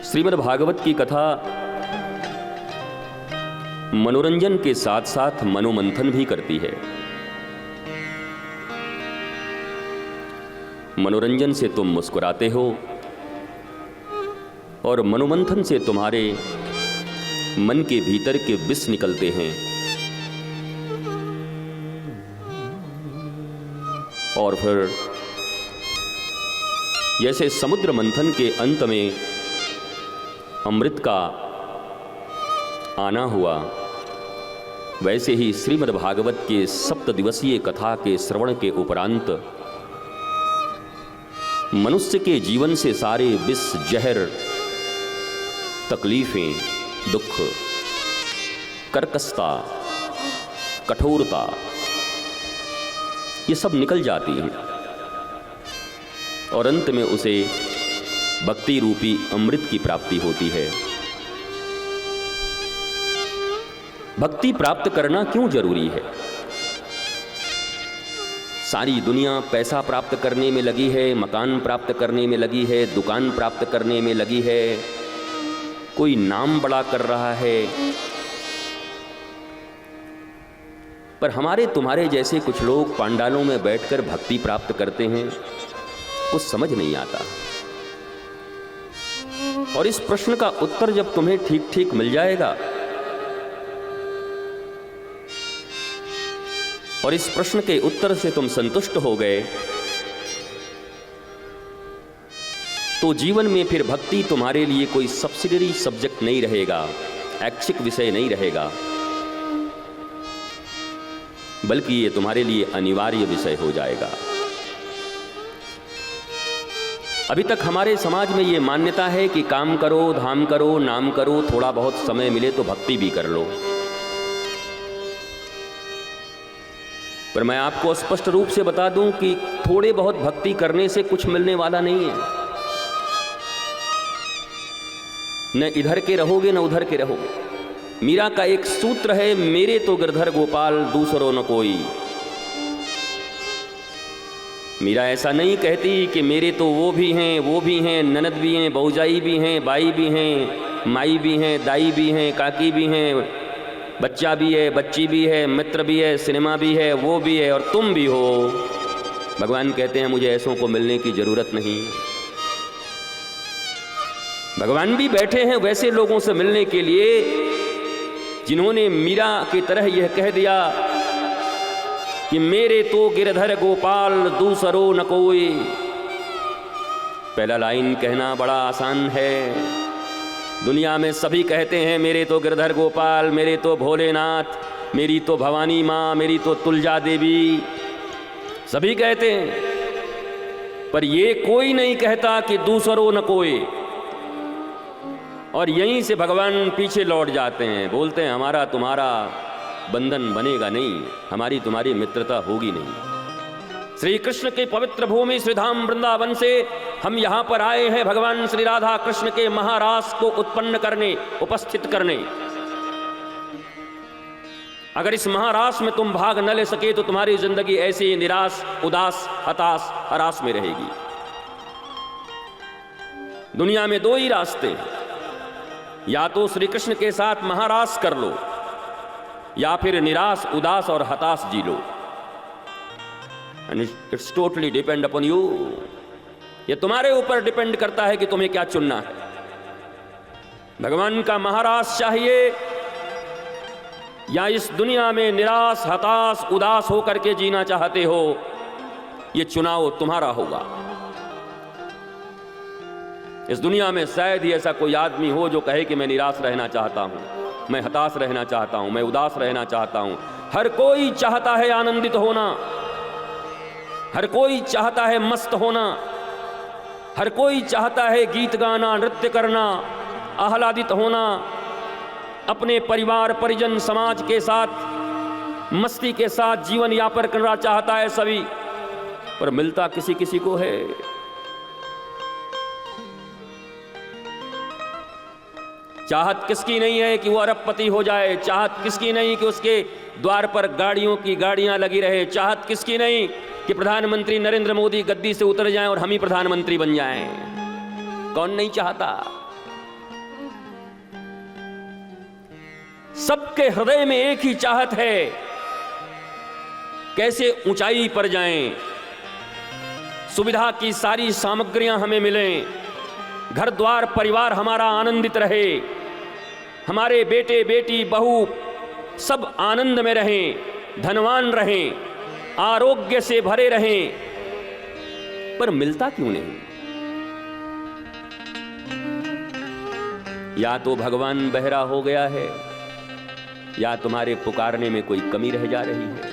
श्रीमद् भागवत की कथा मनोरंजन के साथ साथ मनोमंथन भी करती है। मनोरंजन से तुम मुस्कुराते हो और मनोमंथन से तुम्हारे मन के भीतर के विष निकलते हैं और फिर जैसे समुद्र मंथन के अंत में अमृत का आना हुआ, वैसे ही श्रीमद् भागवत के 7 दिवसीय कथा के श्रवण के उपरांत मनुष्य के जीवन से सारे विष, जहर, तकलीफें, दुख, कर्कशता, कठोरता, ये सब निकल जाती हैं और अंत में उसे भक्ति रूपी अमृत की प्राप्ति होती है। भक्ति प्राप्त करना क्यों जरूरी है? सारी दुनिया पैसा प्राप्त करने में लगी है, मकान प्राप्त करने में लगी है, दुकान प्राप्त करने में लगी है, कोई नाम बड़ा कर रहा है, पर हमारे तुम्हारे जैसे कुछ लोग पांडालों में बैठकर भक्ति प्राप्त करते हैं, कुछ समझ नहीं आता। और इस प्रश्न का उत्तर जब तुम्हें ठीक ठीक मिल जाएगा और इस प्रश्न के उत्तर से तुम संतुष्ट हो गए, तो जीवन में फिर भक्ति तुम्हारे लिए कोई सब्सिडरी सब्जेक्ट नहीं रहेगा, ऐच्छिक विषय नहीं रहेगा, बल्कि ये तुम्हारे लिए अनिवार्य विषय हो जाएगा। अभी तक हमारे समाज में ये मान्यता है कि काम करो, धाम करो, नाम करो, थोड़ा बहुत समय मिले तो भक्ति भी कर लो। पर मैं आपको स्पष्ट रूप से बता दूं कि थोड़े बहुत भक्ति करने से कुछ मिलने वाला नहीं है। न इधर के रहोगे न उधर के रहोगे। मीरा का एक सूत्र है, मेरे तो गिरधर गोपाल दूसरों न कोई। मीरा ऐसा नहीं कहती कि मेरे तो वो भी हैं, ननद भी हैं, भौजाई भी हैं, बाई भी हैं, माई भी हैं, दाई भी हैं, काकी भी हैं, बच्चा भी है, बच्ची भी है, मित्र भी है, सिनेमा भी है, वो भी है और तुम भी हो। भगवान कहते हैं मुझे ऐसों को मिलने की जरूरत नहीं। भगवान भी बैठे हैं वैसे लोगों से मिलने के लिए जिन्होंने मीरा की तरह यह कह दिया कि मेरे तो गिरधर गोपाल दूसरो न कोई। पहला लाइन कहना बड़ा आसान है। दुनिया में सभी कहते हैं मेरे तो गिरधर गोपाल, मेरे तो भोलेनाथ, मेरी तो भवानी माँ, मेरी तो तुलजा देवी, सभी कहते हैं, पर ये कोई नहीं कहता कि दूसरो न कोई। और यहीं से भगवान पीछे लौट जाते हैं, बोलते हैं हमारा तुम्हारा बंधन बनेगा नहीं, हमारी तुम्हारी मित्रता होगी नहीं। श्री कृष्ण के पवित्र भूमि श्रीधाम वृंदावन से हम यहां पर आए हैं भगवान श्री राधा कृष्ण के महारास को उत्पन्न करने, उपस्थित करने। अगर इस महारास में तुम भाग न ले सके तो तुम्हारी जिंदगी ऐसी निराश, उदास, हताश, हरास में रहेगी। दुनिया में 2 ही रास्ते हैं, या तो श्री कृष्ण के साथ महारास कर लो या फिर निराश, उदास और हताश जी लो। And it's totally depend upon you. ये तुम्हारे ऊपर डिपेंड करता है कि तुम्हें क्या चुनना है। भगवान का महारास चाहिए या इस दुनिया में निराश, हताश, उदास होकर के जीना चाहते हो, ये चुनाव तुम्हारा होगा। इस दुनिया में शायद ही ऐसा कोई आदमी हो जो कहे कि मैं निराश रहना चाहता हूं, मैं हताश रहना चाहता हूं, मैं उदास रहना चाहता हूं। हर कोई चाहता है आनंदित होना, हर कोई चाहता है मस्त होना, हर कोई चाहता है गीत गाना, नृत्य करना, आह्लादित होना, अपने परिवार, परिजन, समाज के साथ मस्ती के साथ जीवन यापन करना चाहता है सभी, पर मिलता किसी किसी को है। चाहत किसकी नहीं है कि वो अरबपति हो जाए, चाहत किसकी नहीं कि उसके द्वार पर गाड़ियों की गाड़ियां लगी रहे, चाहत किसकी नहीं कि प्रधानमंत्री नरेंद्र मोदी गद्दी से उतर जाएं और हम ही प्रधानमंत्री बन जाएं। कौन नहीं चाहता? सबके हृदय में एक ही चाहत है, कैसे ऊंचाई पर जाएं, सुविधा की सारी सामग्रियां हमें मिलें, घर द्वार परिवार हमारा आनंदित रहे, हमारे बेटे बेटी बहू सब आनंद में रहें, धनवान रहें, आरोग्य से भरे रहें, पर मिलता क्यों नहीं? या तो भगवान बहरा हो गया है, या तुम्हारे पुकारने में कोई कमी रह जा रही है।